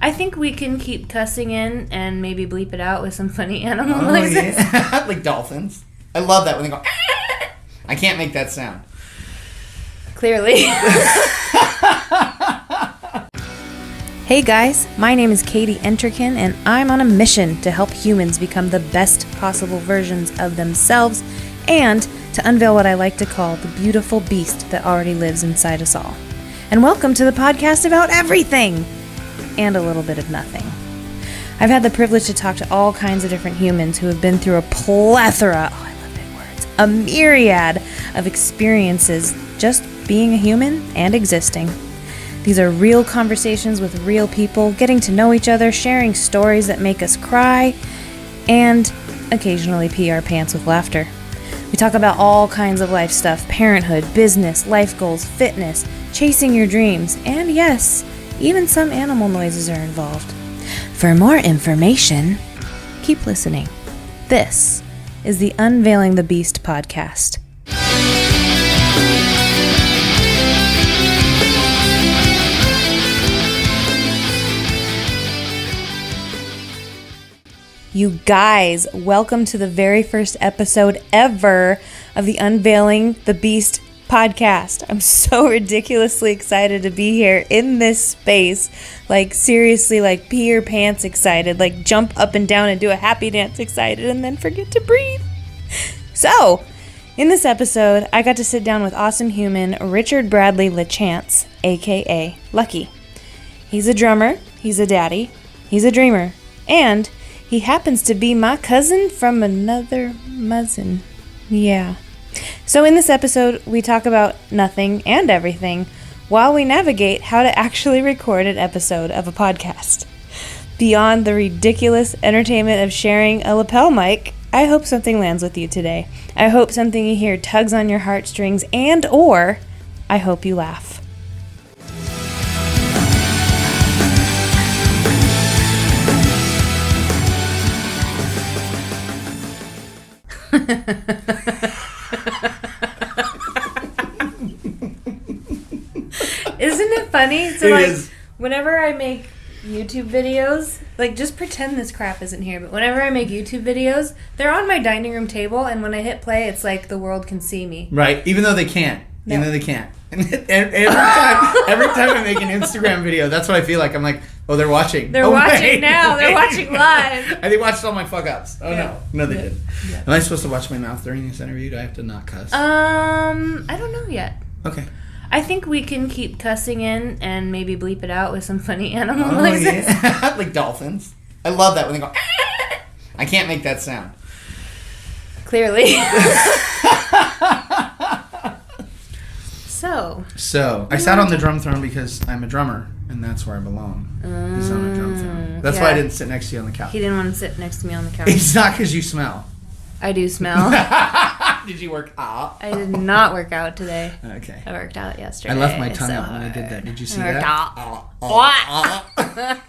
I think we can keep cussing in and maybe bleep it out with some funny animal noises. Yeah. Like dolphins. I love that when they go, I can't make that sound. Clearly. Hey guys, my name is Katie Enterkin, and I'm on a mission to help humans become the best possible versions of themselves and to unveil what I like to call the beautiful beast that already lives inside us all. And welcome to the podcast about everything and a little bit of nothing. I've had the privilege to talk to all kinds of different humans who have been through a plethora, I love big words, a myriad of experiences just being a human and existing. These are real conversations with real people, getting to know each other, sharing stories that make us cry, and occasionally pee our pants with laughter. We talk about all kinds of life stuff: parenthood, business, life goals, fitness, chasing your dreams, and yes, even some animal noises are involved. For more information, keep listening. This is the Unveiling the Beast podcast. You guys, welcome to the very first episode ever of the Unveiling the Beast podcast. I'm so ridiculously excited to be here in this space. Like, seriously, like, pee your pants excited. Like, jump up and down and do a happy dance excited and then forget to breathe. So, in this episode, I got to sit down with awesome human Richard Bradly LaChance, aka Lucky. He's a drummer, he's a daddy, he's a dreamer, and he happens to be my cousin from another muzzin. Yeah. So in this episode, we talk about nothing and everything while we navigate how to actually record an episode of a podcast. Beyond the ridiculous entertainment of sharing a lapel mic, I hope something lands with you today. I hope something you hear tugs on your heartstrings, and or I hope you laugh. Isn't it funny? So it is. Whenever I make YouTube videos, like, just pretend this crap isn't here, but whenever I make YouTube videos, they're on my dining room table, and when I hit play, it's like the world can see me. Right, even though they can't. No. Even though they can't. every time I make an Instagram video, that's what I feel like. I'm like, oh, they're watching. They're watching now. They're watching live. And they watched all my fuck-ups. Oh, yeah. No, they didn't. Yeah. Am I supposed to watch my mouth during this interview? Do I have to not cuss? I don't know yet. Okay. I think we can keep cussing in and maybe bleep it out with some funny animal noises. Yeah. Like dolphins. I love that when they go, I can't make that sound. Clearly. So I sat on the drum throne because I'm a drummer, and that's where I belong. Is on a drum throne. That's why I didn't sit next to you on the couch. He didn't want to sit next to me on the couch. It's not because you smell. I do smell. Did you work out? I did not work out today. Okay. I worked out yesterday. I left my tongue out when I did that. Did you see that? What?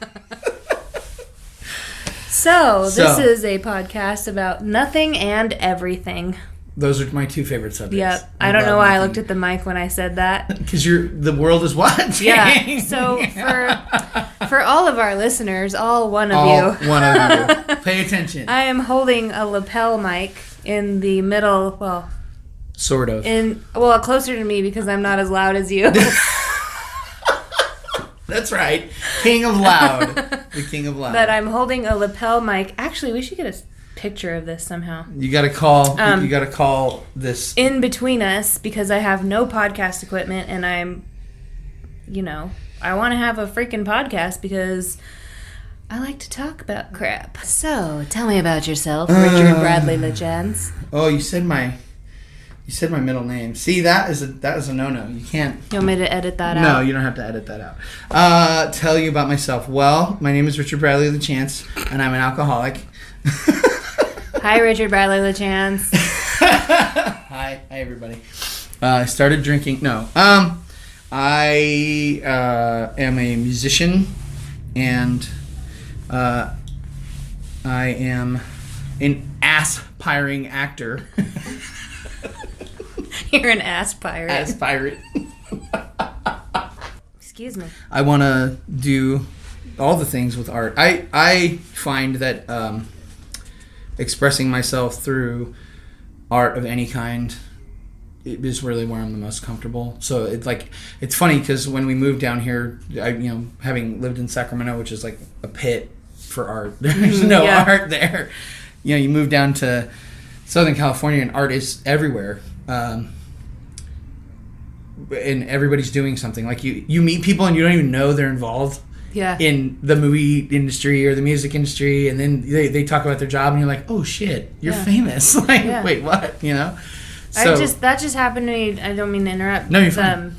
So, this is a podcast about nothing and everything. Those are my two favorite subjects. Yep. I don't know why I looked at the mic when I said that. Because the world is watching. Yeah. So for all of our listeners, one of you, pay attention. I am holding a lapel mic in the middle. Well, sort of. Closer to me because I'm not as loud as you. That's right. King of loud. The king of loud. But I'm holding a lapel mic. Actually, we should get a picture of this somehow. You gotta call this in between us because I have no podcast equipment, and I'm, I want to have a freaking podcast because I like to talk about crap. So tell me about yourself, Richard Bradly LaChance. Oh, you said my middle name. See, that is a no-no. You can't. You want me to edit that out? No, you don't have to edit that out. Tell you about myself. Well, my name is Richard Bradly LaChance, and I'm an alcoholic. Hi, Richard Bradly LaChance. Hi, everybody. I started drinking. No, I am a musician, and I am an aspiring actor. You're an ass pirate. Ass pirate. Excuse me. I want to do all the things with art. I find that expressing myself through art of any kind, it is really where I'm the most comfortable. So it's funny because when we moved down here, having lived in Sacramento, which is like a pit for art, there's no art there. You move down to Southern California and art is everywhere. And everybody's doing something. Like you meet people and you don't even know they're involved in the movie industry or the music industry, and then they talk about their job and you're like, oh shit, you're famous. Like, wait, what? So, that just happened to me. I don't mean to interrupt. No, you're fine.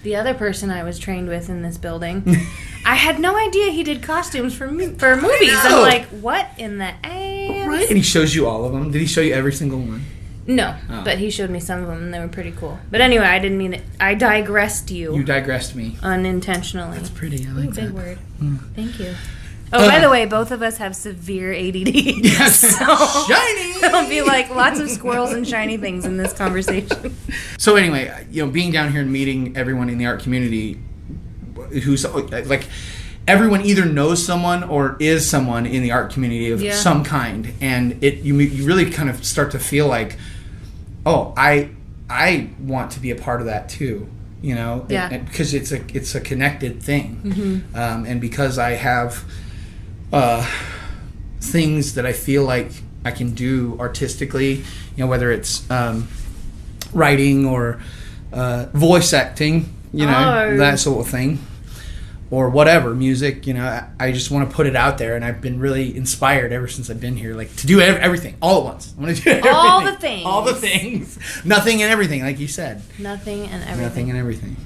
The other person I was trained with in this building, I had no idea he did costumes for movies. I'm like, what in the ass? Right. And he shows you all of them. Did he show you every single one? No, but he showed me some of them, and they were pretty cool. But anyway, I didn't mean it. I digressed you. You digressed me. Unintentionally. That's pretty. I like that. Big word. Thank you. Oh, by the way, both of us have severe ADD. Yes. So shiny! There'll be lots of squirrels and shiny things in this conversation. So anyway, being down here and meeting everyone in the art community who's everyone either knows someone or is someone in the art community of some kind, and you really kind of start to feel like, oh, I want to be a part of that too, because it's a connected thing, and because I have things that I feel like I can do artistically, whether it's writing or voice acting, that sort of thing. Or whatever, music, I just want to put it out there, and I've been really inspired ever since I've been here, to do everything all at once. I want to do everything. All the things. Nothing and everything, like you said. Nothing and everything.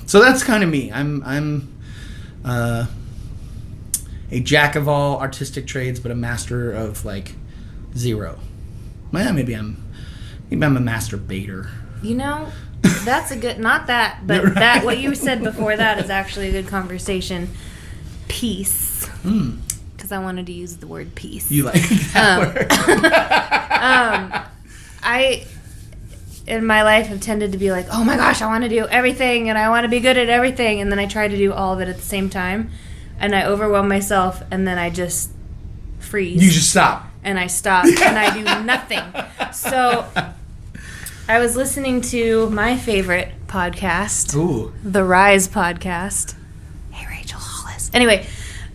So that's kind of me. I'm a jack of all artistic trades, but a master of zero. Well, maybe I'm a masturbator. That's a good, not that, but that, what you said before that is actually a good conversation. Peace. Because I wanted to use the word peace. You like that word? I, in my life, have tended to be like, oh my gosh, I want to do everything, and I want to be good at everything, and then I try to do all of it at the same time, and I overwhelm myself, and then I just freeze. You just stop. And I stop, and I do nothing. So I was listening to my favorite podcast, the Rise podcast. Hey, Rachel Hollis. Anyway,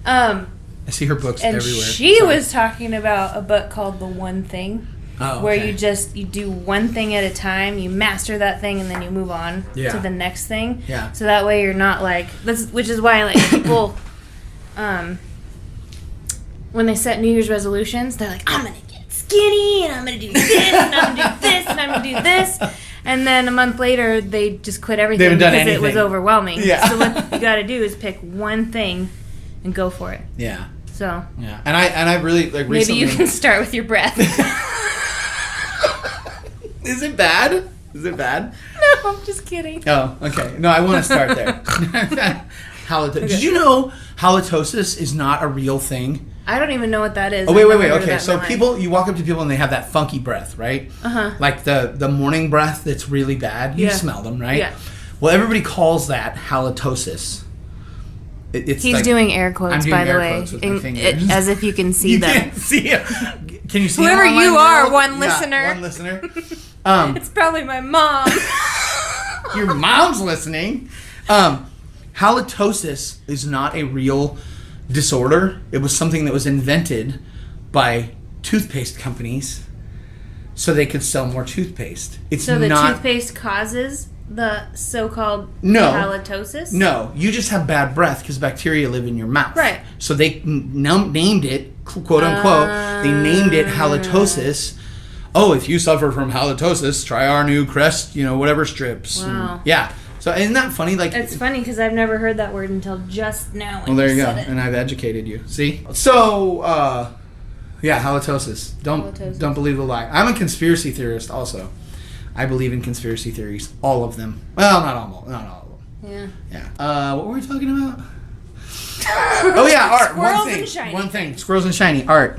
I see her books and everywhere. She was talking about a book called The One Thing, where you do one thing at a time, you master that thing, and then you move on to the next thing. Yeah. So that way you're not which is why people, when they set New Year's resolutions, they're like, I'm gonna get skinny, and I'm gonna do this, and I'm gonna do this, and I'm gonna do this, and then a month later they just quit everything because it was overwhelming. Yeah. So what you got to do is pick one thing and go for it. Yeah. So. Yeah, and I really recently. Maybe you can start with your breath. Is it bad? No, I'm just kidding. Oh, okay. No, I want to start there. Okay. Did you know halitosis is not a real thing? I don't even know what that is. Oh, wait. Okay, so you walk up to people and they have that funky breath, right? Like the morning breath that's really bad. You smell them, right? Yeah. Well, everybody calls that halitosis. He's doing air quotes, by the way, as if you can see them. You can't see it. Can you see whoever you are, one listener? One listener. It's probably my mom. Your mom's listening. Halitosis is not a real disorder. It was something that was invented by toothpaste companies so they could sell more toothpaste. So the toothpaste causes the so-called halitosis? No, you just have bad breath because bacteria live in your mouth. Right. So they named it, quote unquote, they named it halitosis. Oh, if you suffer from halitosis, try our new Crest, whatever strips. Wow. Yeah. So isn't that funny? It's funny because I've never heard that word until just now. Well, there you go. And I've educated you. See? So, halitosis. Don't believe the lie. I'm a conspiracy theorist also. I believe in conspiracy theories. All of them. Well, not all of them. Yeah. What were we talking about? Oh, yeah, art. Squirrels and shiny. One thing. Squirrels and shiny. Art.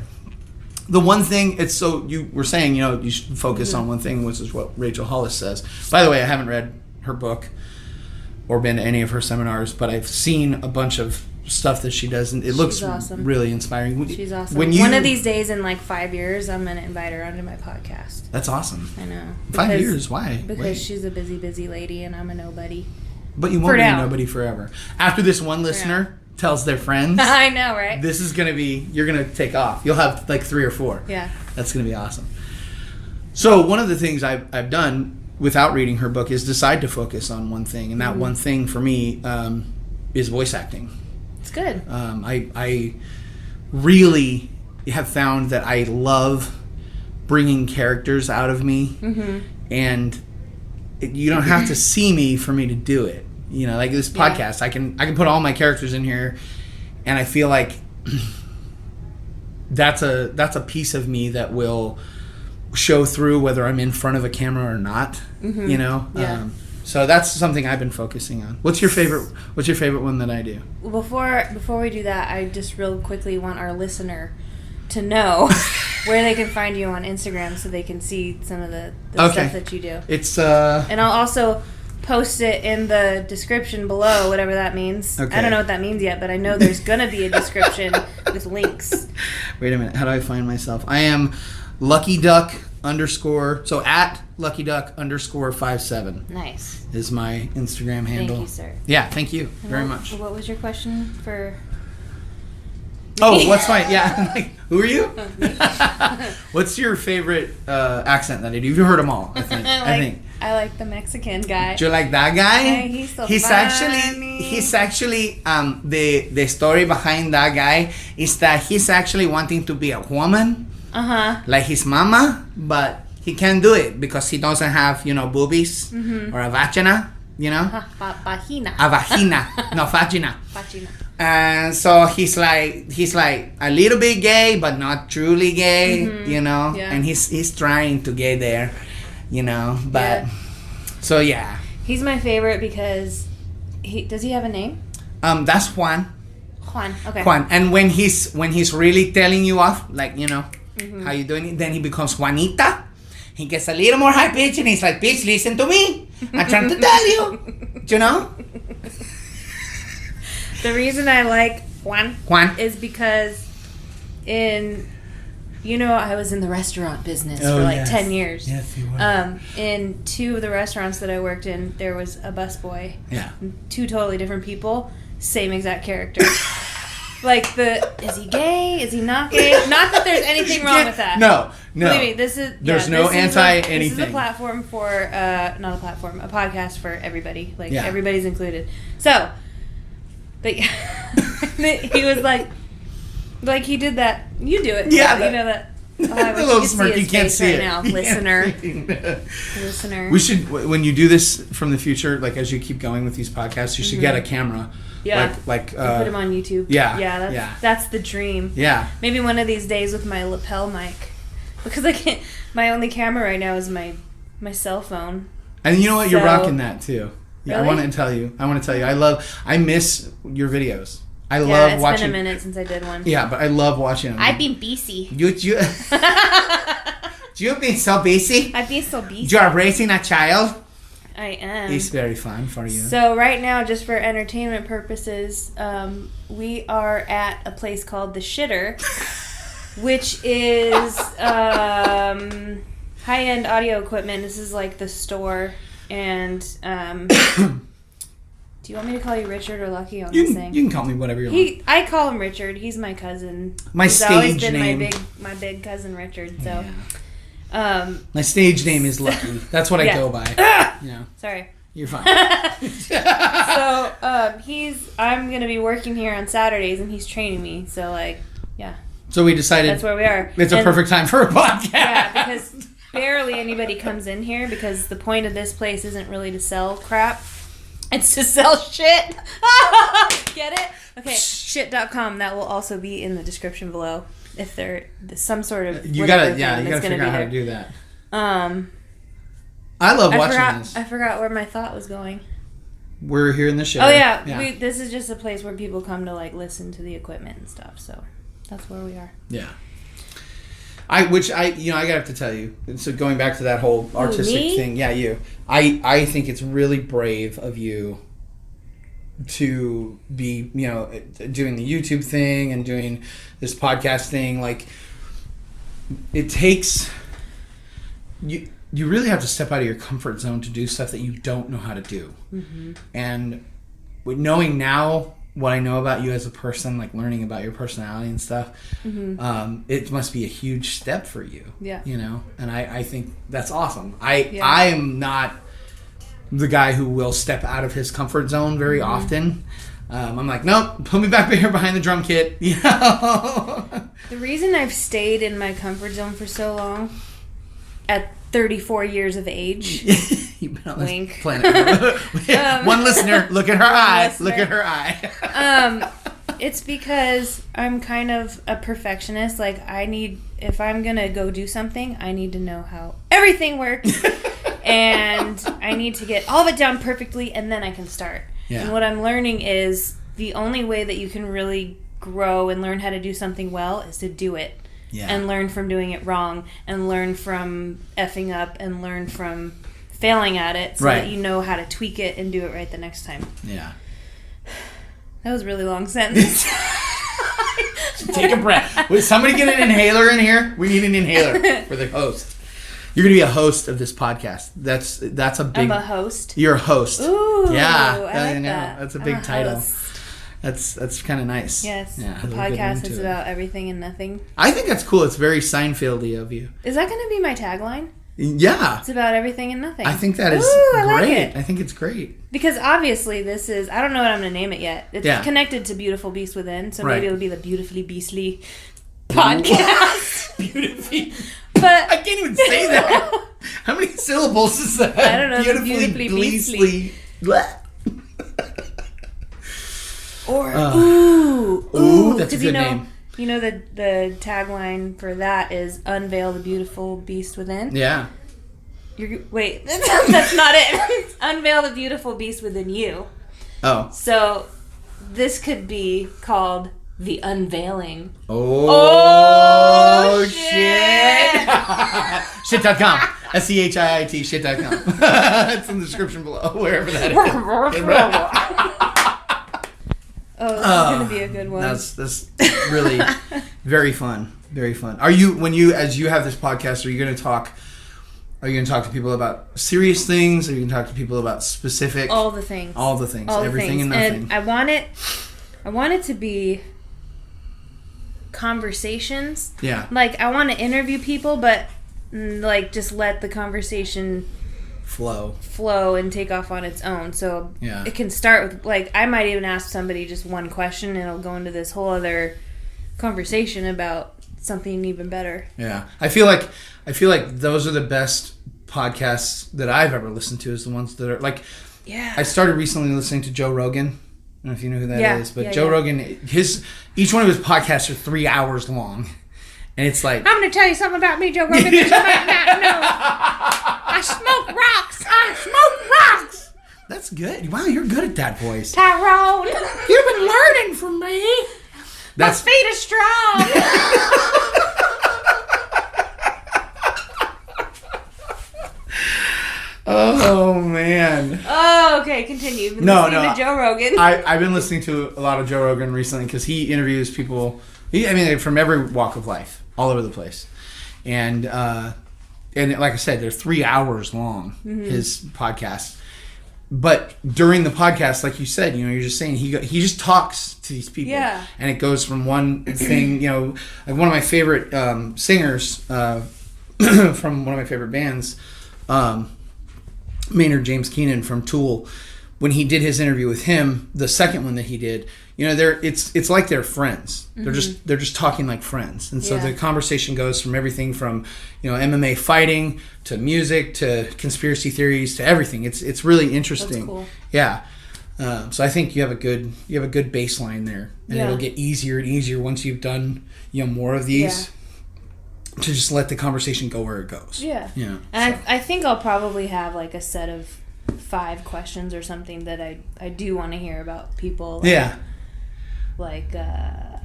The one thing, it's so you were saying, you should focus on one thing, which is what Rachel Hollis says. By the way, I haven't read her book or been to any of her seminars, but I've seen a bunch of stuff that she does, and it looks awesome. really inspiring. She's awesome. One of these days in like 5 years, I'm going to invite her onto my podcast. That's awesome. I know. 5 years? Why? Because she's a busy lady and I'm a nobody. But you won't be a nobody forever. After this one listener tells their friends. I know, right? This is going to be, you're going to take off. You'll have like 3 or 4. Yeah. That's going to be awesome. So one of the things I've done without reading her book is decide to focus on one thing. And that one thing for me is voice acting. It's good. I really have found that I love bringing characters out of me. Mm-hmm. And you don't have to see me for me to do it. You know, like this podcast, I can put all my characters in here, and I feel like that's a piece of me that will show through whether I'm in front of a camera or not. Mm-hmm. You know, so that's something I've been focusing on. What's your favorite one that I do? Before we do that, I just real quickly want our listener to know where they can find you on Instagram so they can see some of the stuff that you do. It's and I'll also post it in the description below, whatever that means. Okay. I don't know what that means yet, but I know there's gonna be a description with links. Wait a minute, how do I find myself? I am Lucky Duck _ so at Lucky Duck _57. Nice. Is my Instagram handle. Thank you, sir. Yeah, thank you very much. What was your question for? Oh, what's my like, who are you? What's your favorite accent that I do? You've heard them all, I think. I like the Mexican guy. Do you like that guy? Hey, he's so funny. He's actually the story behind that guy is that he's actually wanting to be a woman. Like his mama, but he can't do it because he doesn't have, boobies or a vagina, Vagina. A vagina. No, vagina. Vagina. And so he's like a little bit gay, but not truly gay, Yeah. And he's trying to get there, but so yeah. He's my favorite because does he have a name? That's Juan. Juan, okay. Juan. And when he's really telling you off, like, how you doing, then he becomes Juanita. He gets a little more high pitch and he's like, bitch, listen to me. I'm trying to tell you. The reason I like Juan is because I was in the restaurant business for 10 years. Yes, you were. In 2 of the restaurants that I worked in, there was a busboy. Yeah. 2 totally different people, same exact character. Like is he gay? Is he not gay? Not that there's anything wrong with that. No. Believe me, there's no anti-anything. This is a platform for, not a platform, a podcast for everybody. Like, everybody's included. So, but he was like he did that. You do it. Yeah. That. Oh, I wish a little you smirk. You can't see right it now, listener. We should, when you do this from the future, like as you keep going with these podcasts, you should get a camera. Yeah. Like put him on YouTube. Yeah. That's the dream. Yeah. Maybe one of these days with my lapel mic, because I can't. My only camera right now is my cell phone. And you know what? You're rocking that too. Yeah, really? I want to tell you. I miss your videos. I love watching. Yeah, it's been a minute since I did one. Yeah, but I love watching them. I've been busy. You've been so busy. I've been so busy. You are raising a child. I am. It's very fun for you. So right now, just for entertainment purposes, we are at a place called The Shitter, which is high-end audio equipment. This is like the store, and do you want me to call you Richard or Lucky on this thing? You can call me whatever you want. I call him Richard. He's my cousin. He's always been name. my big cousin Richard. So. Yeah. My stage name is Lucky. That's what I go by. Sorry. You're fine. So I'm gonna be working here on Saturdays, and he's training me. So So we decided that's where we are. It's a perfect time for a podcast. Yeah, because barely anybody comes in here because the point of this place isn't really to sell crap. It's to sell shit. Get it? Okay, shit.com. That will also be in the description below. If there's some sort of you gotta figure out how to do that. I love watching this. I forgot where my thought was going. We're here in the show. Oh yeah. This is just a place where people come to listen to the equipment and stuff. So that's where we are. Yeah. I gotta have to tell you. So going back to that whole artistic thing, yeah, you. I think it's really brave of you to be, doing the YouTube thing and doing this podcast thing. Like, it takes you really have to step out of your comfort zone to do stuff that you don't know how to do. Mm-hmm. And with knowing now what I know about you as a person, like learning about your personality and stuff, mm-hmm. It must be a huge step for you. Yeah. And I think that's awesome. I am not the guy who will step out of his comfort zone very mm-hmm. often. I'm like, nope, put me back here behind the drum kit. The reason I've stayed in my comfort zone for so long, at 34 years of age, you've been on wink. This planet. One listener, look at her eye. Look at her eye. It's because I'm kind of a perfectionist. Like, if I'm going to go do something, I need to know how everything works. And I need to get all of it down perfectly, and then I can start. Yeah. And what I'm learning is the only way that you can really grow and learn how to do something well is to do it. Yeah. And learn from doing it wrong, and learn from effing up, and learn from failing at it, so that you know how to tweak it and do it right the next time. Yeah. That was a really long sentence. Take a breath. Would somebody get an inhaler in here? We need an inhaler for the host. You're going to be a host of this podcast. That's a big... I'm a host? You're a host. Ooh, yeah. I like that. That's a big title. Host. That's kind of nice. Yes. Yeah, the podcast is about everything and nothing. I think that's cool. It's very Seinfeld-y of you. Is that going to be my tagline? Yeah. It's about everything and nothing. I think that is great. I like it. I think it's great. Because obviously this is... I don't know what I'm going to name it yet. It's connected to Beautiful Beast Within, so maybe it'll be the Beautifully Beastly podcast. Beautifully... But I can't even say that. How many syllables is that? I don't know. Beautifully beastly. Or ooh, that's a good name. You know the tagline for that is "Unveil the beautiful beast within." Yeah. Wait, that's not it. Unveil the beautiful beast within you. Oh. So this could be called The Unveiling. Oh shit! Shit.com. SCHIIT shit.com. It's in the description below, wherever that is. Oh, this is going to be a good one. That's really very fun. Very fun. Are you, as you have this podcast, are you going to talk to people about serious things? Or are you going to talk to people about specific? All the things. Everything and nothing. And I want it to be conversations. Yeah. Like, I want to interview people, but like just let the conversation flow and take off on its own. So it can start with, like, I might even ask somebody just one question and it'll go into this whole other conversation about something even better. Yeah. I feel like those are the best podcasts that I've ever listened to, is the ones that are like, I started recently listening to Joe Rogan. I don't know if you know who that is, but Joe Rogan, each one of his podcasts are 3 hours long. And it's like, I'm going to tell you something about me, Joe Rogan, that you might not know. I smoke rocks. That's good. Wow, you're good at that voice. Tyrone, you've been learning from me. My feet are strong. Oh, man. Oh, okay, continue. You've been listening to Joe Rogan. I've been listening to a lot of Joe Rogan recently because he interviews people, from every walk of life, all over the place. And like I said, they're 3 hours long, his podcast. But during the podcast, like you said, you're just saying, he just talks to these people. Yeah. And it goes from one thing, like one of my favorite singers from one of my favorite bands, Maynard James Keenan from Tool, when he did his interview with him, the second one that he did, it's like they're friends. Mm-hmm. They're just talking like friends. And so the conversation goes from everything from, MMA fighting to music to conspiracy theories to everything. It's really interesting. That's cool. Yeah. So I think you have a good baseline there, and it'll get easier and easier once you've done more of these. To just let the conversation go where it goes. Yeah. Yeah. And I think I'll probably have like a set of 5 questions or something that I do want to hear about people. Like I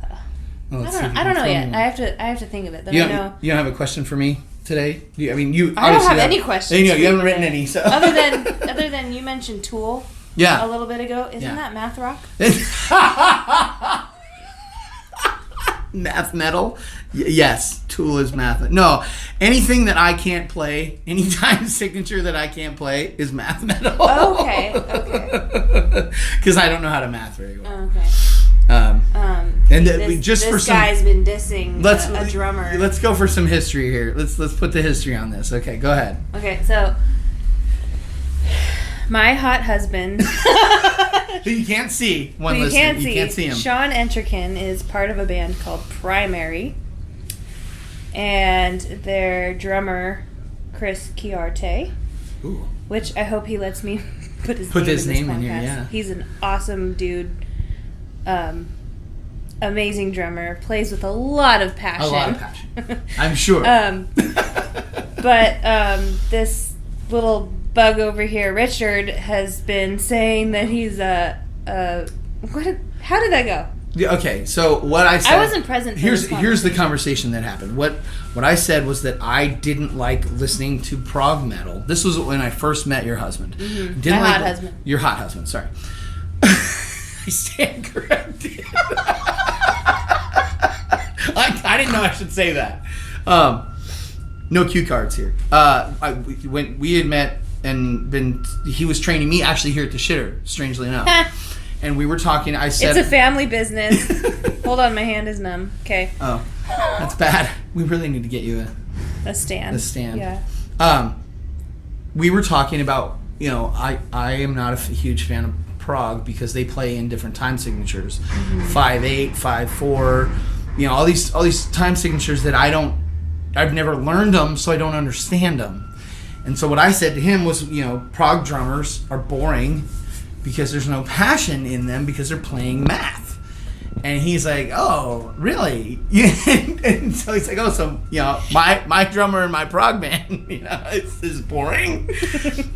don't know yet. I have to think of it. You don't have a question for me today? I don't have any questions. You haven't written any. So other than you mentioned Tool. Yeah. a little bit ago. Isn't that math rock? Math metal? Yes. Tool is math. No. Anything that I can't play, any time signature that I can't play is math metal. Okay. Because I don't know how to math very well. Okay. And this guy's been dissing a drummer. Let's go for some history here. Let's put the history on this. Okay, go ahead. Okay, so my hot husband, who you can't see, you can't see him. Sean Enterkin is part of a band called Primary, and their drummer Chris Chiarte, which I hope he lets me put his name in here. Yeah, he's an awesome dude. Amazing drummer, plays with a lot of passion. I'm sure. But this little bug over here, Richard, has been saying that he's what? How did that go? Yeah, okay, so what I said... I wasn't present for this Here's the conversation that happened. What I said was that I didn't like listening to prog metal. This was when I first met your husband. Mm-hmm. My hot husband. Your hot husband, sorry. I stand corrected. I didn't know I should say that. No cue cards here. When we had met and he was training me actually here at the shitter, strangely enough. And we were talking, I said... It's a family business. Hold on, my hand is numb. Okay. Oh, that's bad. We really need to get you a stand. A stand. Yeah. We were talking about, I am not a huge fan of prog because they play in different time signatures. 5/8, 5/4, all these time signatures that I've never learned them, so I don't understand them. And so what I said to him was, prog drummers are boring because there's no passion in them because they're playing math. And he's like, oh, really? And so he's like, oh, so, my drummer in my prog band, is boring.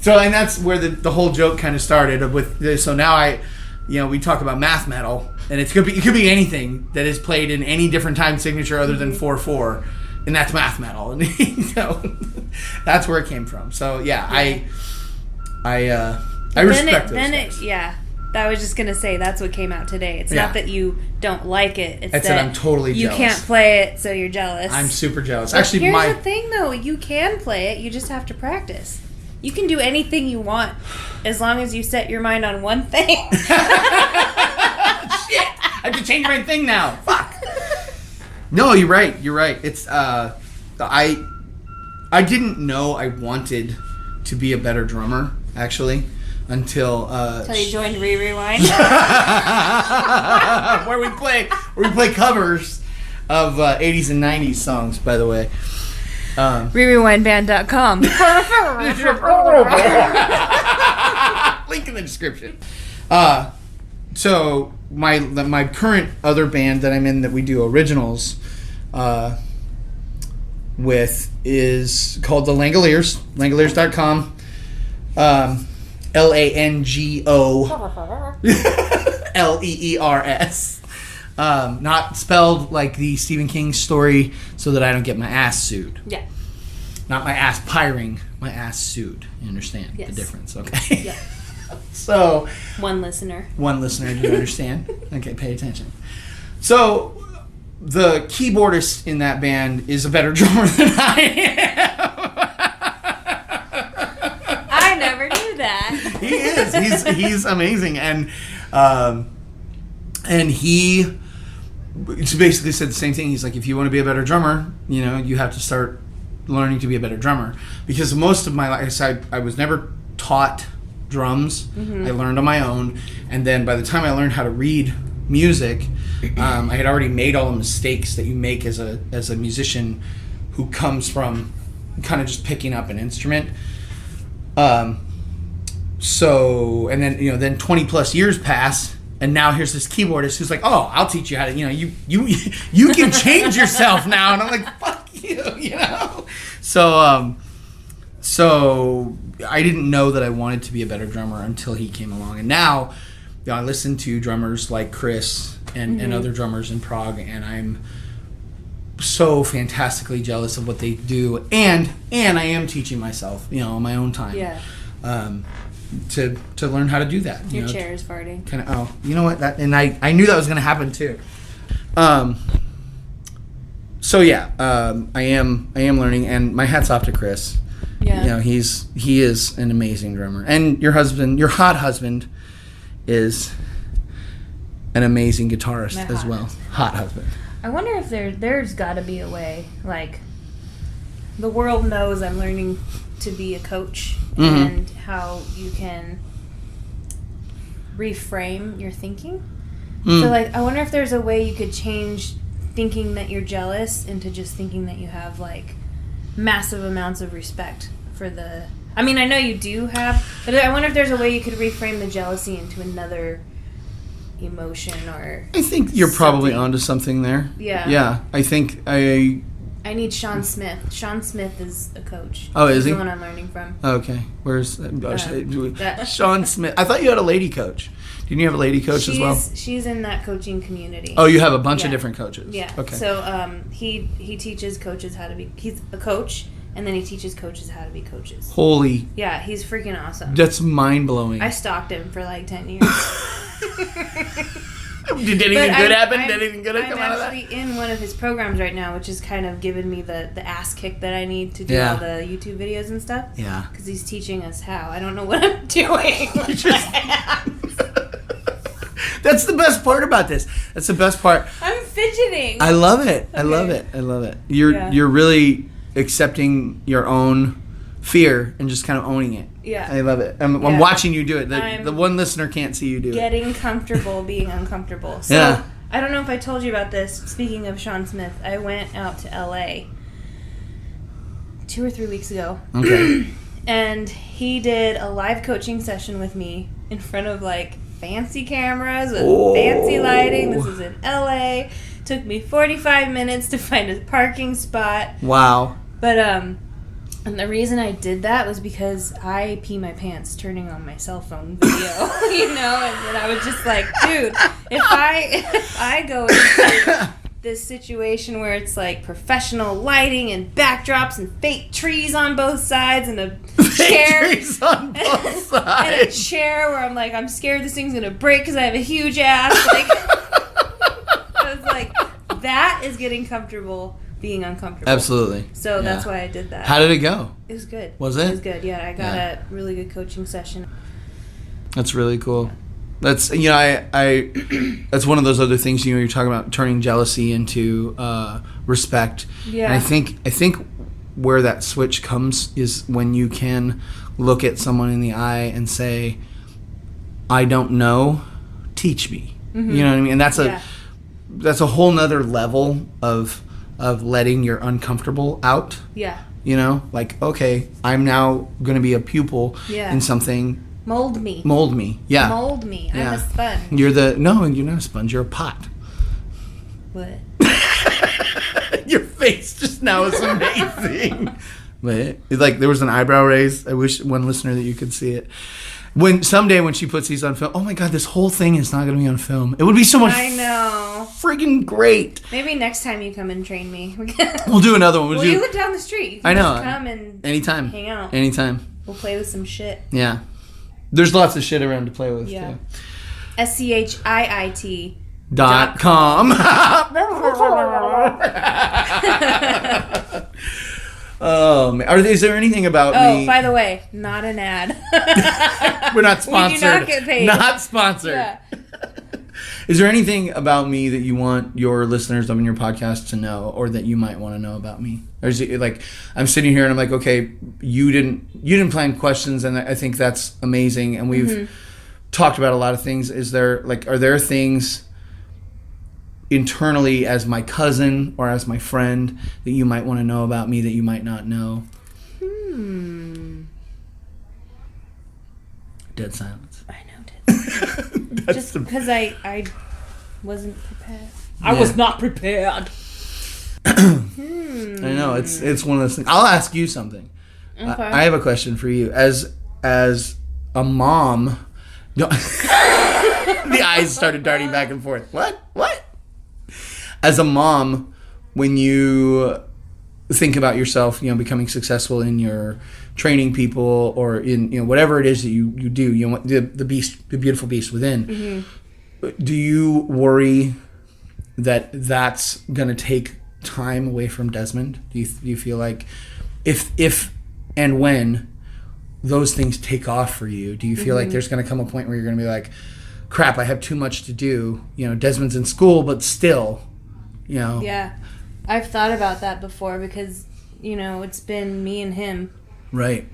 So, and that's where the whole joke kind of started with, so now we talk about math metal, and it could be anything that is played in any different time signature other than 4/4, and that's math metal. And that's where it came from. So, yeah. I respect those guys. I was just going to say that's what came out today. It's not that you don't like it. It's that I'm totally jealous. You can't play it, so you're jealous. I'm super jealous. But actually, here's the thing, though. You can play it. You just have to practice. You can do anything you want as long as you set your mind on one thing. Shit! I have to change my thing now. Fuck. No, you're right. It's I didn't know I wanted to be a better drummer, actually. Until you joined Rewind, where we play covers of 80s and 90s songs, by the way. Rewindband.com. Link in the description. So my current other band that I'm in that we do originals with is called the Langoliers. Langoliers.com. LANGOLEERS. Not spelled like the Stephen King story so that I don't get my ass sued. Yeah. Not my ass piring, my ass sued. You understand the difference, okay? Yeah. So... One listener, do you understand? Okay, pay attention. So, the keyboardist in that band is a better drummer than I am. He is. He's amazing, and he basically said the same thing. He's like, if you want to be a better drummer, you have to start learning to be a better drummer. Because most of my life, I was never taught drums. I learned on my own, and then by the time I learned how to read music, I had already made all the mistakes that you make as a musician who comes from kind of just picking up an instrument. So, and then, then 20 plus years pass, and now here's this keyboardist who's like, oh, I'll teach you how to, you can change yourself now. And I'm like, fuck you, So I didn't know that I wanted to be a better drummer until he came along. And now, I listen to drummers like Chris and other drummers in prog, and I'm so fantastically jealous of what they do. And I am teaching myself, on my own time. Yeah. to learn how to do that. Your chair is farting. Kind of. Oh, you know what? I knew that was going to happen too. So yeah, I am learning, and my hat's off to Chris. Yeah. You know, he is an amazing drummer, and your hot husband, is an amazing guitarist as well. Hot husband. I wonder if there's got to be a way, like, the world knows I'm learning to be a coach, and how you can reframe your thinking. So, like, I wonder if there's a way you could change thinking that you're jealous into just thinking that you have, like, massive amounts of respect for the... I mean, I know you do have, but I wonder if there's a way you could reframe the jealousy into another emotion or... I think you're probably onto something there. Yeah. Yeah. I think I need Sean Smith. Sean Smith is a coach. Oh, is he? He's the one I'm learning from. Okay. Where's... Sean Smith. I thought you had a lady coach. Didn't you have a lady coach as well? She's in that coaching community. Oh, you have a bunch of different coaches. Yeah. Okay. So he teaches coaches how to be... He's a coach, and then he teaches coaches how to be coaches. Holy... Yeah, he's freaking awesome. That's mind-blowing. I stalked him for like 10 years. Did anything good happen? Did anything good come out of that? I'm actually in one of his programs right now, which is kind of giving me the ass kick that I need to do all the YouTube videos and stuff. Yeah. Because he's teaching us how. I don't know what I'm doing. That's the best part about this. That's the best part. I'm fidgeting. I love it. Okay. I love it. I love it. You're really accepting your own fear and just kind of owning it. Yeah. I love it. I'm watching you do it. The one listener can't see you do it. Getting comfortable being uncomfortable. So, I don't know if I told you about this. Speaking of Sean Smith, I went out to LA 2 or 3 weeks ago. Okay. And he did a live coaching session with me in front of like fancy cameras with fancy lighting. This was in LA. Took me 45 minutes to find a parking spot. Wow. But and the reason I did that was because I pee my pants turning on my cell phone video, you know, and then I was just like, dude, if I go into this situation where it's like professional lighting and backdrops and fake trees on both sides and a chair trees on both sides and a chair where I'm like, I'm scared this thing's gonna break because I have a huge ass. Like, I was like, that is getting comfortable being uncomfortable. Absolutely. So that's why I did that. How did it go? It was good. Was it? It was good. Yeah, I got a really good coaching session. That's really cool. That's I that's one of those other things you're talking about, turning jealousy into respect. Yeah. And I think where that switch comes is when you can look at someone in the eye and say, I don't know, teach me. Mm-hmm. You know what I mean? And that's a whole nother level of letting your uncomfortable out. Yeah. You know, like, okay, I'm now going to be a pupil in something. Mold me. Yeah. Mold me. I'm a sponge. You're not a sponge. You're a pot. What? Your face just now is amazing. But like, there was an eyebrow raise. I wish one listener that you could see it. Someday when she puts these on film, oh my God, this whole thing is not going to be on film. It would be so much. I know. Friggin' great. Maybe next time you come and train me. We'll do another one. You live down the street. You can I know. Just come and anytime. Hang out. Anytime. We'll play with some shit. Yeah. There's lots of shit around to play with too. SCHIIT.com. Oh man! Is there anything about me? Oh, by the way, not an ad. We're not sponsored. We do not get paid. Not sponsored. Yeah. Is there anything about me that you want your listeners on your podcast to know, or that you might want to know about me? Or is it like, I'm sitting here and I'm like, okay, you didn't plan questions, and I think that's amazing, and we've talked about a lot of things. Are there things internally as my cousin or as my friend that you might want to know about me that you might not know? Dead silence. I know, dead silence. Just because I wasn't prepared. I was not prepared. I know, it's one of those things. I'll ask you something. Okay. I have a question for you. As a mom, the eyes started darting back and forth. What? As a mom, when you think about yourself, becoming successful in your training people or in whatever it is that you do, the beast, the beautiful beast within. Do you worry that that's going to take time away from Desmond? Do you feel like if and when those things take off for you, do you feel like there's going to come a point where you're going to be like, crap, I have too much to do, Desmond's in school, but still, Yeah, I've thought about that before because, it's been me and him. Right.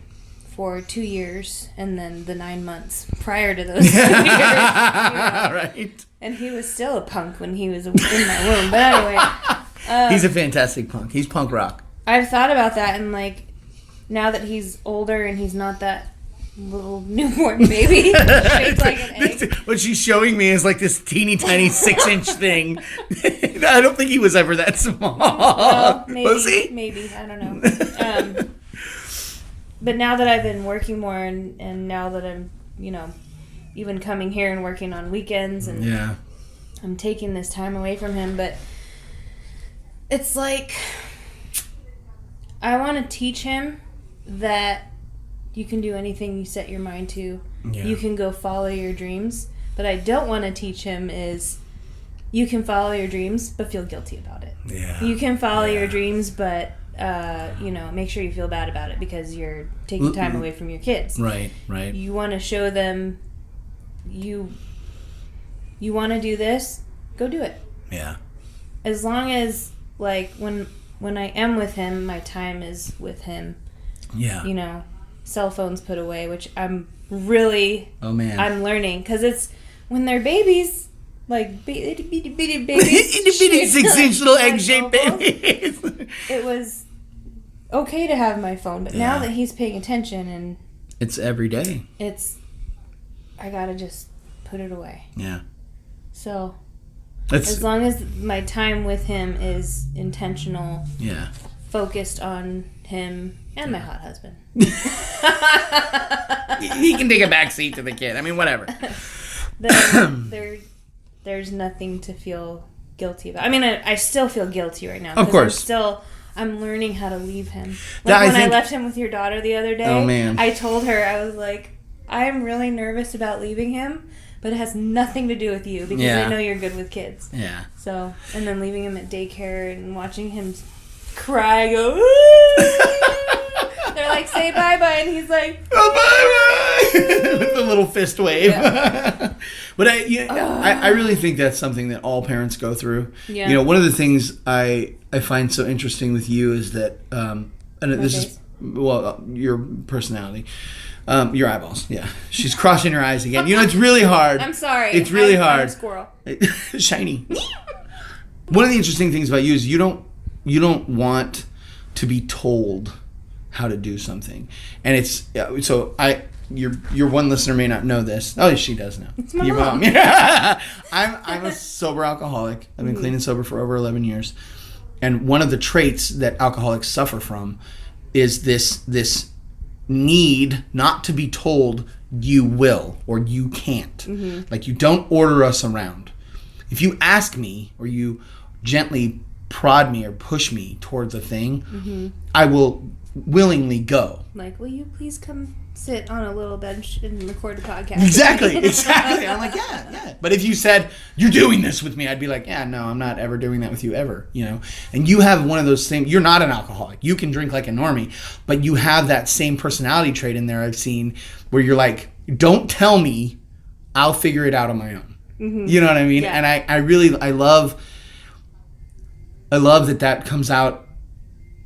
For 2 years, and then the 9 months prior to those 2 years. Right. And he was still a punk when he was in my womb. But anyway. He's a fantastic punk. He's punk rock. I've thought about that, and, now that he's older and he's not that little newborn baby shaped like an egg. What she's showing me is this teeny tiny 6-inch thing. I don't think he was ever that small. Well, maybe, was he? Maybe. I don't know. But now that I've been working more and now that I'm, even coming here and working on weekends and I'm taking this time away from him, but it's I want to teach him that you can do anything you set your mind to. Yeah. You can go follow your dreams. But I don't want to teach him is you can follow your dreams but feel guilty about it. Yeah. You can follow your dreams but make sure you feel bad about it because you're taking time away from your kids. Right. You want to show them you want to do this, go do it. Yeah. As long as, when I am with him, my time is with him. Yeah. Cell phones put away, which I'm really... Oh, man. I'm learning. Because it's... When they're babies, itty bitty babies... Itty bitty 6-inch little egg-shaped babies. It was... okay to have my phone, but now that he's paying attention and it's every day. I gotta just put it away. Yeah. So as long as my time with him is intentional, focused on him and my hot husband. He can take a back seat to the kid. I mean, whatever. There's nothing to feel guilty about. I mean, I still feel guilty right now. Of course. I'm learning how to leave him. I left him with your daughter the other day, oh, man. I told her, I was like, I'm really nervous about leaving him, but it has nothing to do with you because I know you're good with kids. Yeah. So, and then leaving him at daycare and watching him cry, go, they're like, say bye-bye, and he's like, oh, bye-bye, with a little fist wave. Yeah. But I really think that's something that all parents go through. Yeah. One of the things I find so interesting with you is that, and this is, your personality. Your eyeballs, yeah. She's crossing her eyes again. It's really hard. I'm sorry. It's really hard. I'm a squirrel. Shiny. One of the interesting things about you is you don't want to be told how to do something, and it's your one listener may not know this. Oh, she does know. It's my your mom. I'm a sober alcoholic. I've been clean and sober for over 11 years, and one of the traits that alcoholics suffer from is this need not to be told you will or you can't. You don't order us around. If you ask me or you gently prod me or push me towards a thing, I will willingly go. Will you please come sit on a little bench and record a podcast? Exactly. I'm like, yeah. But if you said, you're doing this with me, I'd be like, yeah, no, I'm not ever doing that with you ever, And you have one of those same, you're not an alcoholic. You can drink like a normie, but you have that same personality trait in there I've seen where you're like, don't tell me, I'll figure it out on my own. You know what I mean? Yeah. And I love that comes out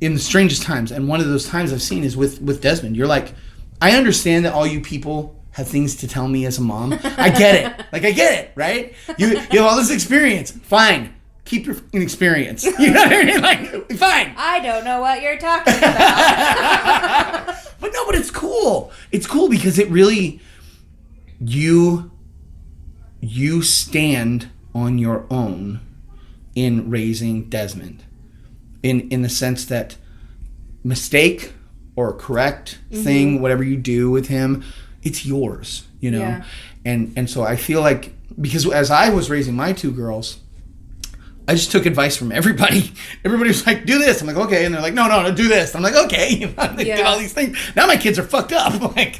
in the strangest times. And one of those times I've seen is with Desmond. You're like, I understand that all you people have things to tell me as a mom. I get it. I get it, right? You have all this experience. Fine. Keep your experience. You know what I mean? Fine. I don't know what you're talking about. But it's cool. It's cool because it really, you stand on your own in raising Desmond. In the sense that mistake or correct thing, whatever you do with him, it's yours, Yeah. And so I feel like, because as I was raising my two girls, I just took advice from everybody. Everybody was like, do this. I'm like, okay. And they're like, no, do this. I'm like, okay. They did all these things. Now my kids are fucked up. Like,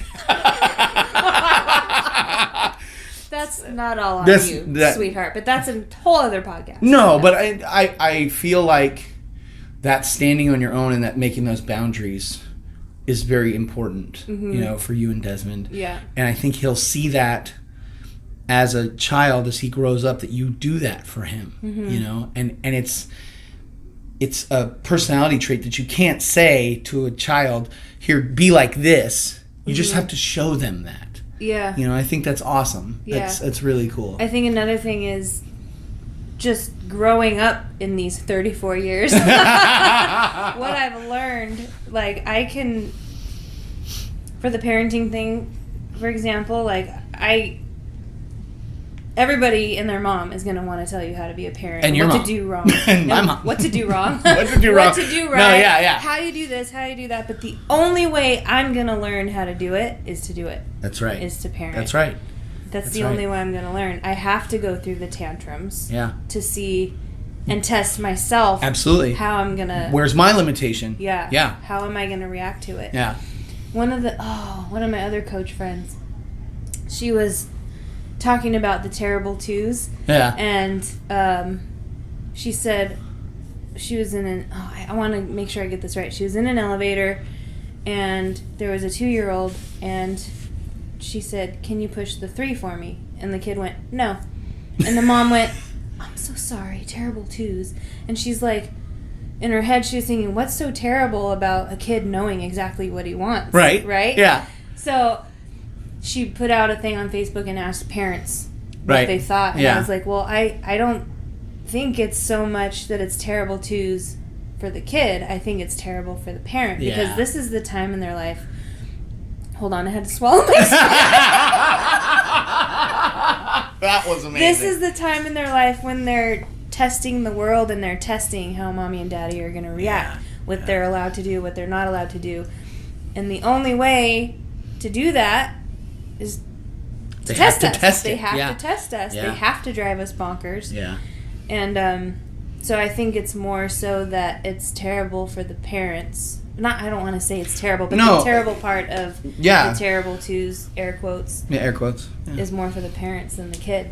that's not all on you, sweetheart. But that's a whole other podcast. No, but I feel like that standing on your own and that making those boundaries is very important, you know, for you and Desmond. Yeah. And I think he'll see that as a child, as he grows up, that you do that for him, you know, and it's a personality trait that you can't say to a child, here, be like this. You just have to show them that. Yeah. You know, I think that's awesome. Yeah. That's really cool. I think another thing is just growing up in these 34 years. What I've learned, like, I can, for the parenting thing, for example, like, everybody and their mom is going to want to tell you how to be a parent. And your what mom. to do wrong. And my mom. What to do wrong. What to do wrong. What to do right. No, yeah. How you do this, how you do that. But the only way I'm going to learn how to do it is to do it. That's right. Is to parent. That's right. That's the only way I'm going to learn. I have to go through the tantrums. Yeah. To see and test myself. Absolutely. How I'm going to... Where's my limitation? Yeah. Yeah. How am I going to react to it? Yeah. One of my other coach friends, she was talking about the terrible twos. Yeah. And she said she was in an... I want to make sure I get this right. She was in an elevator, and there was a 2-year-old, and she said, "Can you push the 3 for me?" And the kid went, "No." And the mom went, "I'm so sorry, terrible twos." And she's like, in her head, she was thinking, what's so terrible about a kid knowing exactly what he wants? Right. Right? Yeah. So she put out a thing on Facebook and asked parents what they thought. And I was like, well, I don't think it's so much that it's terrible twos for the kid. I think it's terrible for the parent. Because this is the time in their life. Hold on, I had to swallow my That was amazing. This is the time in their life when they're testing the world, and they're testing how mommy and daddy are going to react, what they're allowed to do, what they're not allowed to do. And the only way to do that is to test us. They have to test us. They have to drive us bonkers. Yeah. And so I think it's more so that it's terrible for the parents. I don't want to say it's terrible, but the terrible part of the terrible twos, air quotes. Yeah, air quotes. Yeah. Is more for the parents than the kid.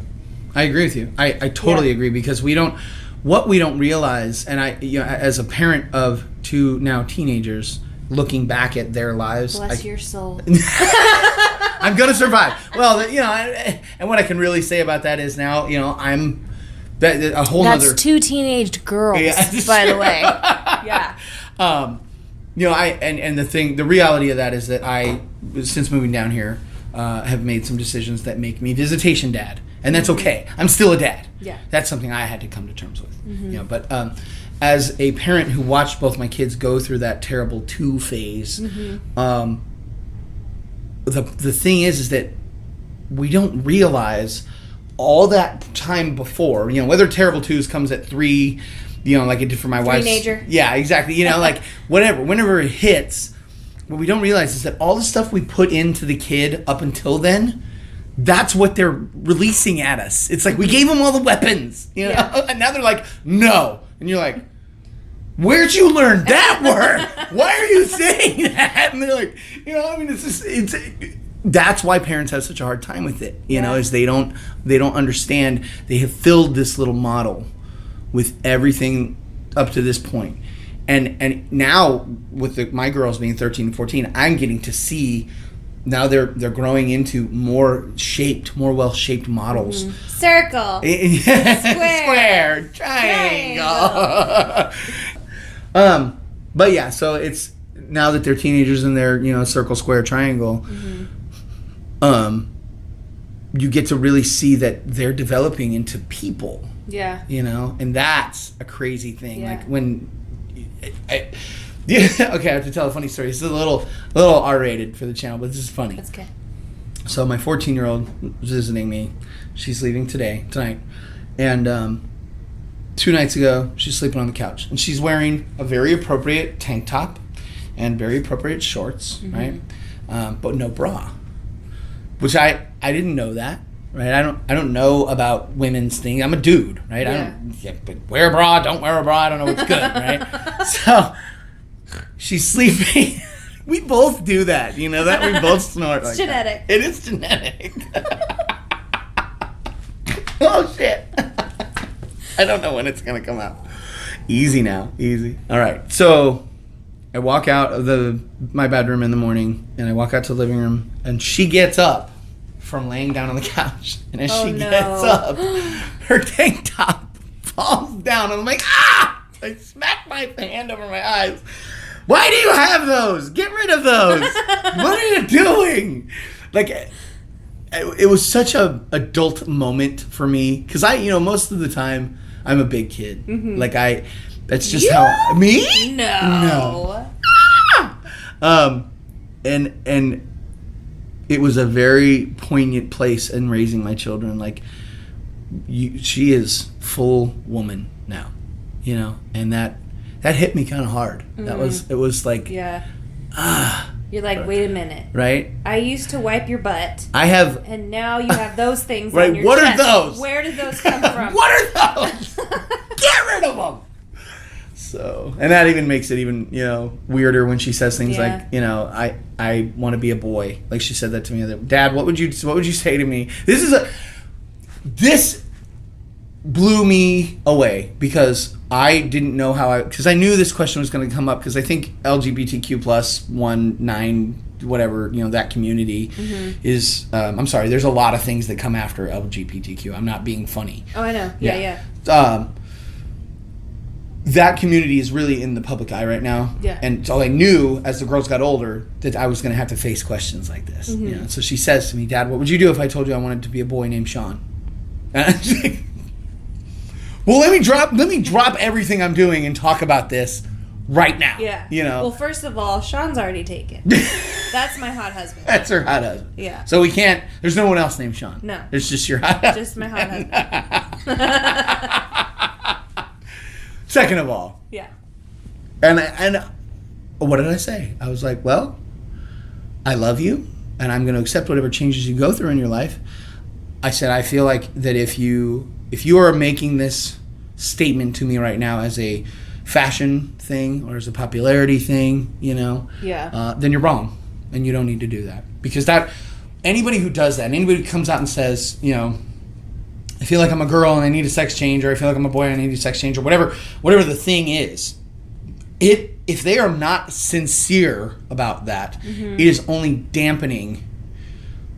I agree with you. I totally agree, because what we don't realize, and as a parent of 2 now teenagers, looking back at their lives. Bless your soul. I'm going to survive. Well, and what I can really say about that is now, I'm a whole That's other... 2 teenaged girls, by the way. Yeah. The reality of that is that I, since moving down here, have made some decisions that make me visitation dad. And that's okay. I'm still a dad. Yeah. That's something I had to come to terms with. Mm-hmm. But as a parent who watched both my kids go through that terrible 2 phase, the thing is that we don't realize all that time before, whether terrible 2s comes at 3, like it did for my wife. Teenager. Yeah, exactly. Like whenever it hits, what we don't realize is that all the stuff we put into the kid up until then, that's what they're releasing at us. It's like we gave them all the weapons, and now they're like, no. And you're like, where'd you learn that word? Why are you saying that? And they're like, it's that's why parents have such a hard time with it, is they don't understand. They have filled this little model with everything up to this point. And now with my girls being 13 and 14, I'm getting to see now they're growing into more well-shaped models. Mm-hmm. Circle. Square. Triangle. But yeah, so it's now that they're teenagers and they're, circle, square, triangle, you get to really see that they're developing into people. Yeah. And that's a crazy thing. Yeah. Like when okay, I have to tell a funny story. It's a little R-rated for the channel, but this is funny. That's okay. So my 14-year-old was visiting me. She's leaving tonight. And 2 nights ago, she's sleeping on the couch. And she's wearing a very appropriate tank top and very appropriate shorts, right? But no bra. Which I didn't know that. right? I don't know about women's things. I'm a dude, right? But wear a bra, don't wear a bra. I don't know what's good, right? So she's sleeping. We both do that. You know that? We both snort. It's genetic. That. It is genetic. Oh, shit. I don't know when it's going to come out. Easy now. Easy. All right. So I walk out of my bedroom in the morning, and I walk out to the living room, and she gets up from laying down on the couch. And as she gets up, her tank top falls down, and I'm like, ah! I smack my hand over my eyes. Why do you have those? Get rid of those. What are you doing? Like, it was such a adult moment for me because most of the time I'm a big kid. Mm-hmm. Like that's just how me. No. And it was a very poignant place in raising my children. Like, she is full woman now, and that hit me kind of hard. Mm-hmm. It was like, yeah. You're like, wait a minute. Right? I used to wipe your butt. I have. And now you have those things right, on your what chest. Are those? Where did those come from? What are those? Get rid of them! So, and that even makes it even, weirder when she says things like, I want to be a boy. Like she said that to me. Dad, what would you say to me? This blew me away because I didn't know because I knew this question was going to come up because I think LGBTQ plus 19 whatever, that community is, I'm sorry, there's a lot of things that come after LGBTQ. I'm not being funny. Oh, I know. Yeah. That community is really in the public eye right now. Yeah. And so I knew as the girls got older that I was going to have to face questions like this. Mm-hmm. So she says to me, Dad, what would you do if I told you I wanted to be a boy named Sean? And I'm just like, well, let me drop everything I'm doing and talk about this right now. Yeah. Well, first of all, Sean's already taken. That's my hot husband. That's her hot husband. Yeah. So we can't, there's no one else named Sean. No. It's just your hot husband. Just my hot husband. Second of all. Yeah. And what did I say? I was like, well, I love you, and I'm going to accept whatever changes you go through in your life. I said, I feel like that if you are making this statement to me right now as a fashion thing or as a popularity thing, then you're wrong, and you don't need to do that. Because anybody who does that, anybody who comes out and says, I feel like I'm a girl and I need a sex change, or I feel like I'm a boy and I need a sex change, or whatever the thing is, if they are not sincere about that, it is only dampening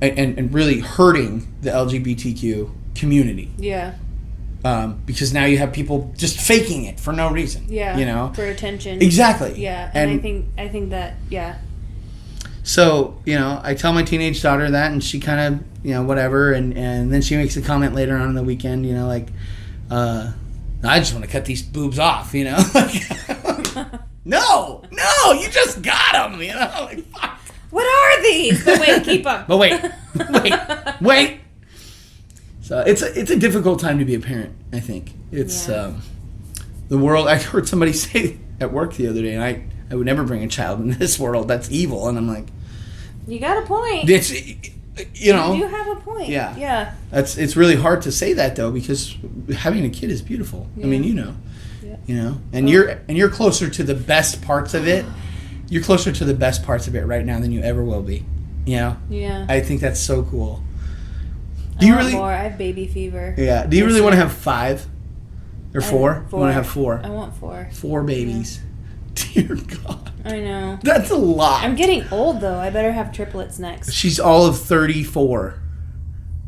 and really hurting the LGBTQ community. Yeah. Because now you have people just faking it for no reason. Yeah. For attention. Exactly. Yeah. And I think that, yeah. So, I tell my teenage daughter that, and she kind of, whatever, and then she makes a comment later on in the weekend, I just want to cut these boobs off, No, you just got them, like, fuck. What are these? But wait, keep them. But wait. So it's a difficult time to be a parent, I think. It's the world. I heard somebody say at work the other day, and I would never bring a child in this world. That's evil. And I'm like, you got a point. It's, you do have a point. Yeah. Yeah. It's really hard to say that though, because having a kid is beautiful. Yeah. I mean, and you're closer to the best parts of it. You're closer to the best parts of it right now than you ever will be. Yeah. I think that's so cool. Do you really? More. I have baby fever. Yeah. Do you really want to have 5 or 4? You want to have 4? I want 4. 4 babies. Yeah. Dear God. I know. That's a lot. I'm getting old, though. I better have triplets next. She's all of 34.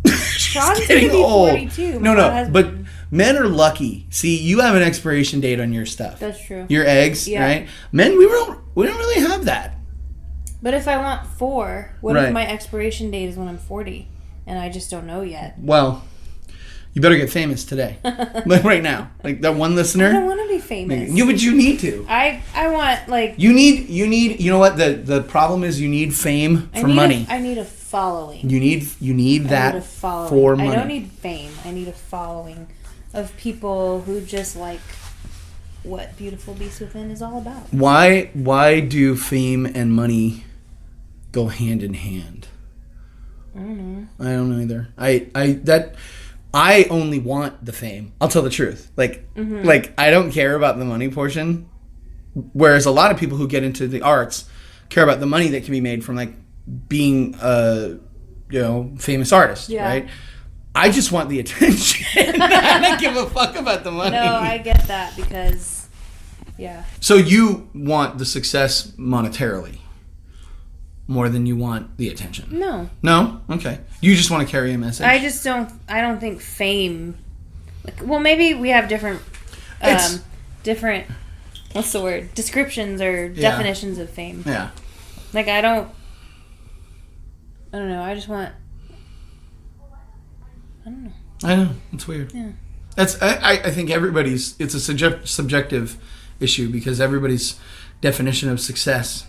Sean's getting old. 42. No. But men are lucky. See, you have an expiration date on your stuff. That's true. Your eggs, right? Men, we don't really have that. But if I want 4, what if my expiration date is when I'm 40? And I just don't know yet. Well, you better get famous today. Like right now. Like that one listener. I don't want to be famous. Yeah, but you need to. I want like... You need, you know what? The problem is you need fame for money. I need a following. You need that for money. I don't need fame. I need a following of people who just like what Beautiful Beast Within is all about. Why do fame and money go hand in hand? I don't know. I don't know either. I only want the fame. I'll tell the truth. Like I don't care about the money portion. Whereas a lot of people who get into the arts care about the money that can be made from like being a famous artist, right? I just want the attention. I don't give a fuck about the money. No, I get that because, So you want the success monetarily more than you want the attention? No. No? Okay. You just want to carry a message? I don't think fame, well, maybe we have different, what's the word? Descriptions or definitions of fame. Yeah. Like, I don't know. I just want... I don't know. I know. It's weird. Yeah. I think everybody's... It's a subjective issue because everybody's definition of success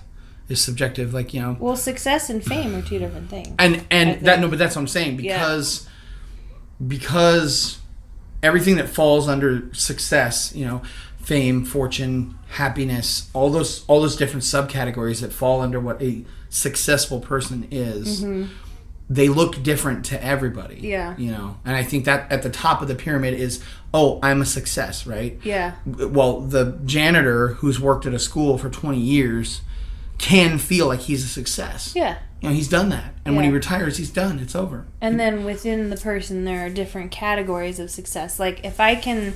is subjective. Like, Well, success and fame are two different things. But that's what I'm saying. Because everything that falls under success, fame, fortune, happiness, all those different subcategories that fall under what a successful person is, they look different to everybody. Yeah. And I think that at the top of the pyramid is, oh, I'm a success, right? Yeah. Well, the janitor who's worked at a school for 20 years can feel like he's a success. Yeah. He's done that. And when he retires, he's done. It's over. And then within the person, there are different categories of success. Like, if I can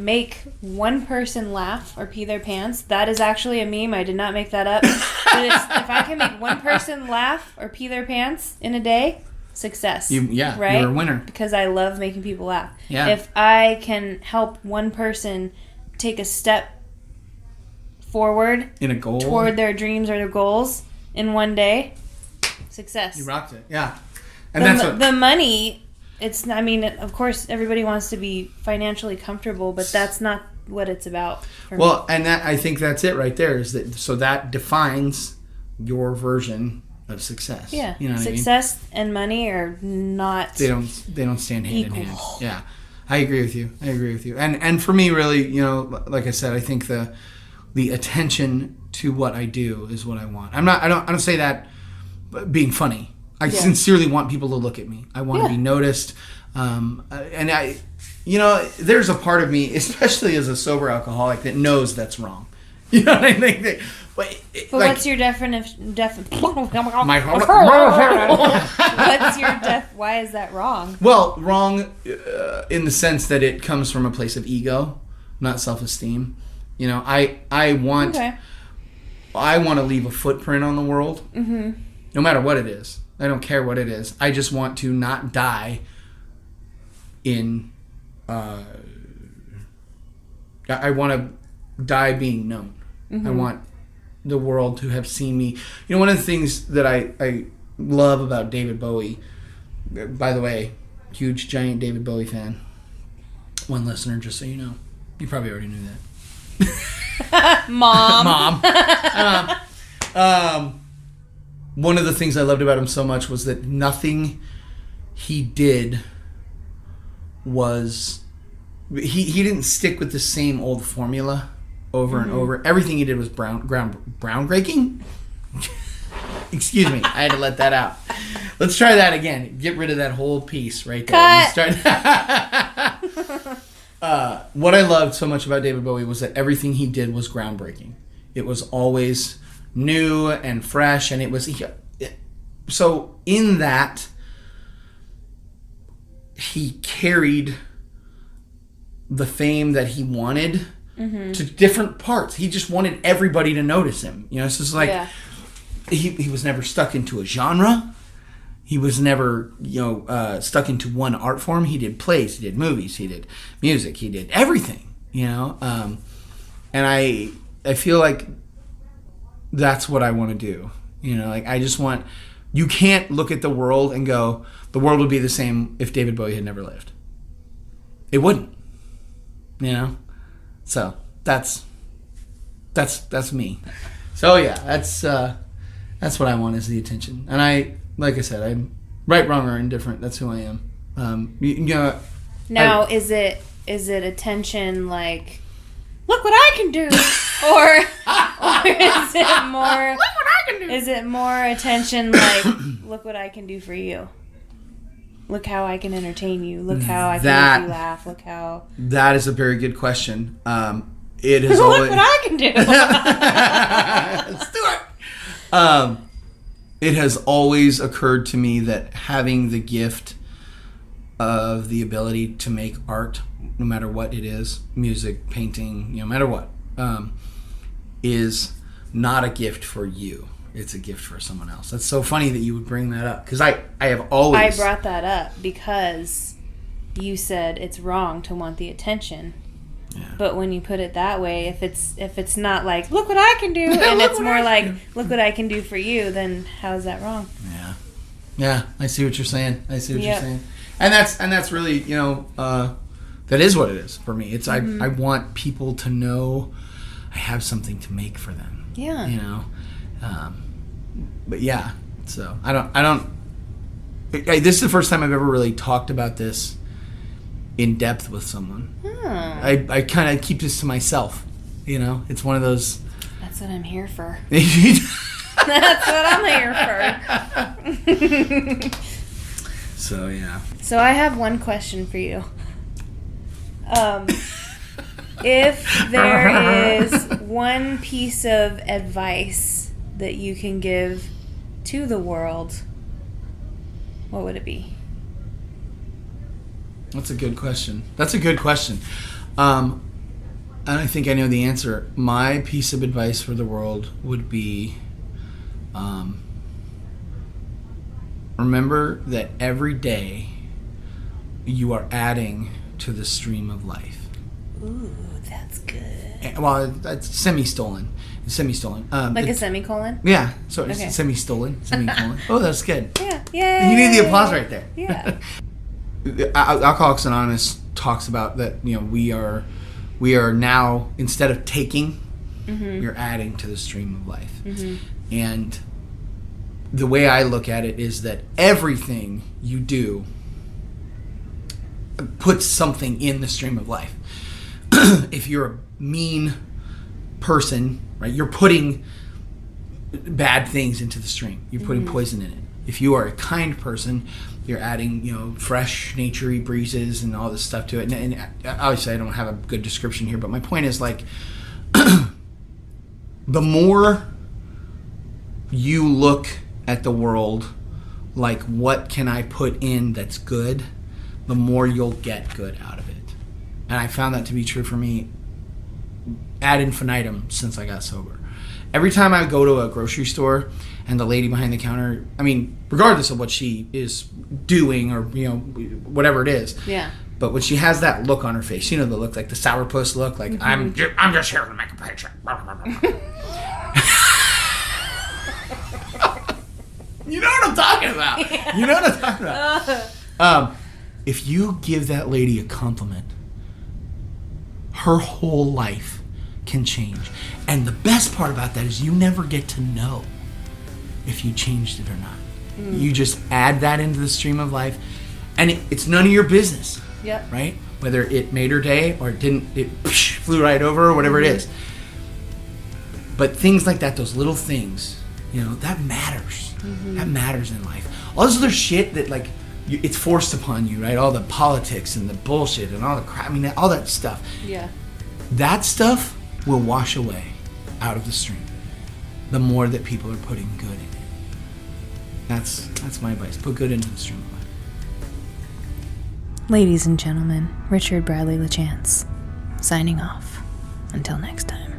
make one person laugh or pee their pants, that is actually a meme. I did not make that up. But if I can make one person laugh or pee their pants in a day, success. Right? You're a winner. Because I love making people laugh. Yeah. If I can help one person take a step forward in a goal toward their dreams or their goals in one day, success. You rocked it. Yeah. And the money... of course, everybody wants to be financially comfortable, but that's not what it's about for me. And I think that's it right there. That defines your version of success. Yeah, what success and money are not. They don't stand hand equal. in hand. Yeah, I agree with you. And for me, really, like I said, I think the attention to what I do is what I want. I don't say that being funny. I sincerely want people to look at me. I want to be noticed. And there's a part of me, especially as a sober alcoholic, that knows that's wrong. You know what I mean? But what's your definition? Why is that wrong? Well, wrong in the sense that it comes from a place of ego, not self-esteem. I want to leave a footprint on the world, no matter what it is. I don't care what it is. I just want to not die in... I want to die being known. I want the world to have seen me. One of the things that I love about David Bowie... By the way, huge, giant David Bowie fan. One listener, just so you know. You probably already knew that. Mom. One of the things I loved about him so much was that nothing he did was... He didn't stick with the same old formula over and over. Everything he did was groundbreaking? Excuse me. I had to let that out. Let's try that again. Get rid of that whole piece right there. What I loved so much about David Bowie was that everything he did was groundbreaking. It was always... new and fresh, and it was so in that he carried the fame that he wanted to different parts. He just wanted everybody to notice him. It's just like he was never stuck into a genre. He was never stuck into one art form. He did plays, he did movies, he did music, he did everything. And I feel like that's what I want to do. I just want... You can't look at the world and go, the world would be the same if David Bowie had never lived. It wouldn't. So that's me. So yeah, that's what I want, is the attention. And like I said, I'm right, wrong, or indifferent. That's who I am. Now, is it attention like, look what I can do? Or is it more... Look what I I can do. Is it more attention like, look what I can do for you? Look how I can entertain you. Look how I can make you laugh. Look how... That is a very good question. It is Look what I can do. Let's do it. It has always occurred to me that having the gift of the ability to make art, no matter what it is, music, painting, no matter what, is not a gift for you. It's a gift for someone else. That's so funny that you would bring that up, because I have always... I brought that up because you said it's wrong to want the attention. Yeah. But when you put it that way, if it's not like, look what I can do, and it's more like, look what I can do for you, then how is that wrong? Yeah. Yeah, I see what you're saying. You're saying. And that's really, that is what it is for me. It's I want people to know I have something to make for them. Yeah. But yeah, so I don't this is the first time I've ever really talked about this in depth with someone. I kind of keep this to myself. It's one of those. That's what I'm here for. That's what I'm here for. So yeah. So I have one question for you. If there is one piece of advice that you can give to the world, what would it be? That's a good question. And I think I know the answer. My piece of advice for the world would be, remember that every day you are adding to the stream of life. Ooh, that's good. Well, that's semi-stolen. Like a semicolon? Yeah, so it's Okay. Semicolon. Oh, that's good. Yeah. Yay. You need the applause right there. Yeah. Alcoholics Anonymous talks about that. We are now, instead of taking, we're adding to the stream of life. And the way I look at it is that everything you do puts something in the stream of life. If you're a mean person, right, you're putting bad things into the stream. You're putting poison in it. If you are a kind person, you're adding, fresh, naturey breezes and all this stuff to it. And obviously, I don't have a good description here, but my point is, like, the more you look at the world like, what can I put in that's good, the more you'll get good out of it. And I found that to be true for me ad infinitum since I got sober. Every time I go to a grocery store and the lady behind the counter, regardless of what she is doing or, whatever it is. Yeah. But when she has that look on her face, the look, like the sourpuss look, like, I'm just here to make a paycheck. You know what I'm talking about. Yeah. You know what I'm talking about. If you give that lady a compliment, her whole life can change. And the best part about that is you never get to know if you changed it or not. You just add that into the stream of life, and it's none of your business. Yep. Right? Whether it made her day or it didn't, it flew right over or whatever it is. But things like that, those little things, that matters. That matters in life. All this other shit that, like, it's forced upon you, right? All the politics and the bullshit and all the crap, all that stuff. Yeah. That stuff will wash away out of the stream the more that people are putting good in it. That's my advice. Put good into the stream of life. Ladies and gentlemen, Richard Bradly LaChance, signing off. Until next time.